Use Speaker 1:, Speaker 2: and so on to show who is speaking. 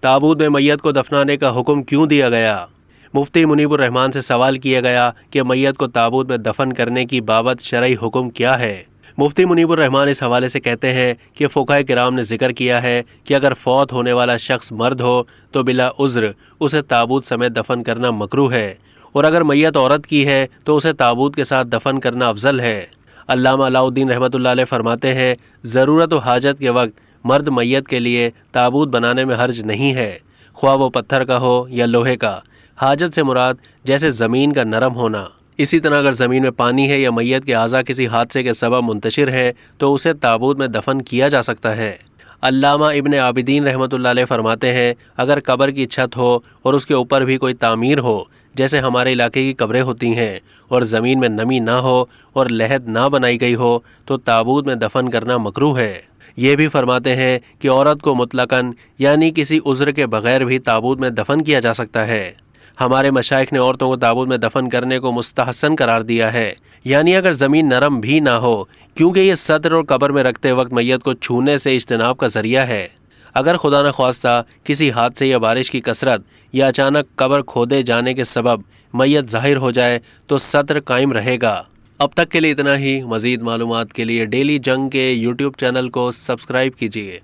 Speaker 1: ताबूत में मैयत को दफनाने का हुक्म क्यों दिया गया? मुफ्ती मुनीबुर रहमान से सवाल किया गया कि मैयत को ताबूत में दफन करने की बाबत शरई हुक्म क्या है। मुफ्ती मुनीबुर रहमान इस हवाले से कहते हैं कि फुक़हा किराम ने जिक्र किया है कि अगर फौत होने वाला शख्स मर्द हो तो बिला उज़्र उसे ताबूत समेत दफन करना मकरूह है, और अगर मैयत औरत की है तो उसे ताबूत के साथ दफन करना अफजल है। अल्लामा अलाउद्दीन रहमतुल्लाह अलैह फरमाते हैं, ज़रूरत व हाजत के वक्त मर्द मैयत के लिए ताबूत बनाने में हर्ज नहीं है, ख्वाह वो पत्थर का हो या लोहे का। हाजत से मुराद जैसे ज़मीन का नरम होना। इसी तरह अगर ज़मीन में पानी है या मैयत के आज़ा किसी हादसे के सबब मुंतशिर है तो उसे ताबूत में दफन किया जा सकता है। अल्लामा इब्न आबिदीन रहमतुल्लाह अलैह फरमाते हैं, अगर कब्र की छत हो और उसके ऊपर भी कोई तामीर हो, जैसे हमारे इलाके की कब्रें होती हैं, और ज़मीन में नमी ना हो और लहद ना बनाई गई हो तो ताबूत में दफन करना मकरूह है। ये भी फरमाते हैं कि औरत को मुतलकन यानी किसी उज़्र के बग़ैर भी ताबूत में दफन किया जा सकता है। हमारे मशाइख ने औरतों को ताबूत में दफन करने को मुस्तहसन करार दिया है, यानी अगर ज़मीन नरम भी ना हो, क्योंकि ये सत्र और कब्र में रखते वक्त मैयत को छूने से इज्तनाब का ज़रिया है। अगर खुदा न ख्वास्ता किसी हादसे या बारिश की कसरत या अचानक कब्र खोदे जाने के सबब मैयत ज़ाहिर हो जाए तो सत्र कायम रहेगा। अब तक के लिए इतना ही। मज़ीद मालूमात के लिए डेली जंग के यूट्यूब चैनल को सब्सक्राइब कीजिए।